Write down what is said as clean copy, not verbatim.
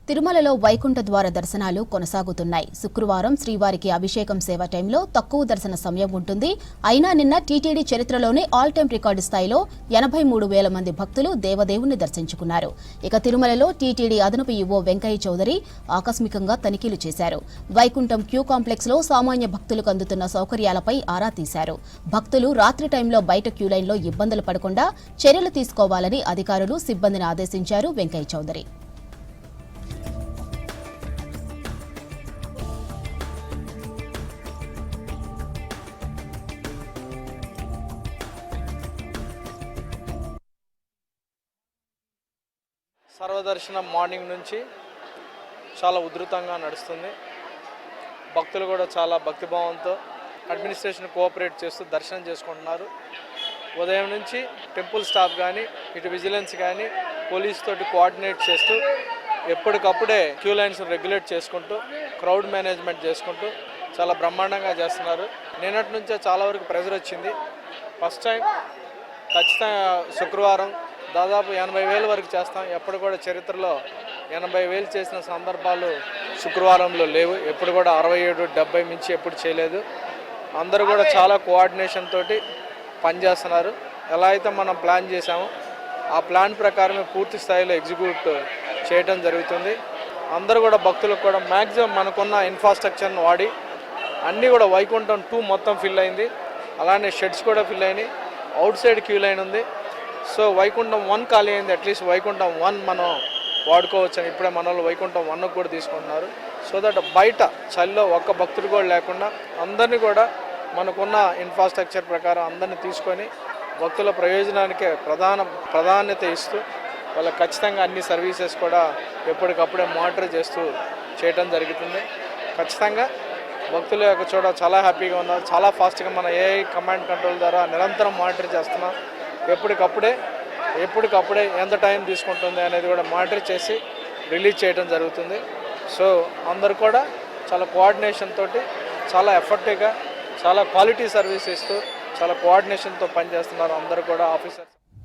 తిరుమలలో వైకుంఠ ద్వార దర్శనాలు కొనసాగుతున్నాయి. శుక్రవారం శ్రీవారికి అభిషేకం సేవ టైంలో తక్కువ దర్శన సమయం ఉంటుంది. అయినా నిన్న టీటీడీ చరిత్రలోనే ఆల్ టైం రికార్డు స్థాయిలో 83,000 మంది భక్తులు దేవదేవుణ్ణి దర్శించుకున్నారు. ఇక తిరుమలలో టీటీడీ అదనపు ఈవో వెంకయ్య చౌదరి ఆకస్మికంగా తనిఖీలు చేశారు. వైకుంఠం క్యూ కాంప్లెక్స్ లో సామాన్య భక్తులకు అందుతున్న సౌకర్యాలపై ఆరా తీశారు. భక్తులు రాత్రి టైంలో బయట క్యూ లైన్లో ఇబ్బందులు పడకుండా చర్యలు తీసుకోవాలని అధికారులు సిబ్బందిని ఆదేశించారు వెంకయ్య చౌదరి. సర్వదర్శనం మార్నింగ్ నుంచి చాలా ఉధృతంగా నడుస్తుంది. భక్తులు కూడా చాలా భక్తిభావంతో అడ్మినిస్ట్రేషన్ కోఆపరేట్ చేస్తూ దర్శనం చేసుకుంటున్నారు. ఉదయం నుంచి టెంపుల్ స్టాఫ్ కానీ ఇటు విజిలెన్స్ కానీ పోలీస్ తోటి కోఆర్డినేట్ చేస్తూ ఎప్పటికప్పుడే క్యూ లైన్స్ రెగ్యులేట్ చేసుకుంటూ క్రౌడ్ మేనేజ్మెంట్ చేసుకుంటూ చాలా బ్రహ్మాండంగా చేస్తున్నారు. నిన్నటి నుంచే చాలా వరకు ప్రెజర్ వచ్చింది. ఫస్ట్ టైం ఖచ్చితంగా శుక్రవారం దాదాపు 80,000 వరకు చేస్తాం. ఎప్పుడు కూడా చరిత్రలో 80,000 చేసిన సందర్భాలు శుక్రవారంలో లేవు. ఎప్పుడు కూడా 67-70 మించి ఎప్పుడు చేయలేదు. అందరూ కూడా చాలా కోఆర్డినేషన్ తోటి పనిచేస్తున్నారు. ఎలా అయితే మనం ప్లాన్ చేసామో ఆ ప్లాన్ ప్రకారమే పూర్తి స్థాయిలో ఎగ్జిక్యూట్ చేయడం జరుగుతుంది. అందరూ కూడా భక్తులకు కూడా మ్యాక్సిమం మనకున్న ఇన్ఫ్రాస్ట్రక్చర్ను వాడి అన్నీ కూడా వైకుంఠం 2 మొత్తం ఫిల్ అయింది. అలానే షెడ్స్ కూడా ఫిల్ అయినాయి. అవుట్ సైడ్ క్యూ లైన్ ఉంది. సో వైకుంఠం 1 ఖాళీ అయింది. అట్లీస్ట్ వైకుంఠం 1 మనం వాడుకోవచ్చు అని ఇప్పుడే మన వాళ్ళు వైకుంఠం 1 కూడా తీసుకుంటున్నారు. సో దట్ బయట చలిలో ఒక్క భక్తుడు కూడా లేకుండా అందరినీ కూడా మనకున్న ఇన్ఫ్రాస్ట్రక్చర్ ప్రకారం అందరినీ తీసుకొని భక్తుల ప్రయోజనానికే ప్రాధాన్యత ఇస్తూ వాళ్ళకి ఖచ్చితంగా అన్ని సర్వీసెస్ కూడా ఎప్పటికప్పుడే మానిటర్ చేస్తూ చేయడం జరుగుతుంది. ఖచ్చితంగా భక్తుల యొక్క చోట చాలా హ్యాపీగా ఉన్నారు. చాలా ఫాస్ట్గా మన ఏఐ కమాండ్ కంట్రోల్ ద్వారా నిరంతరం మానిటర్ చేస్తున్నాం. ఎప్పటికప్పుడే ఎంత టైం తీసుకుంటుంది అనేది కూడా మానిటర్ చేసి రిలీజ్ చేయడం జరుగుతుంది. సో అందరు కూడా చాలా కోఆర్డినేషన్ తోటి చాలా ఎఫర్టివ్గా చాలా క్వాలిటీ సర్వీస్ ఇస్తూ చాలా కోఆర్డినేషన్తో పనిచేస్తున్నారు అందరూ కూడా ఆఫీసర్స్.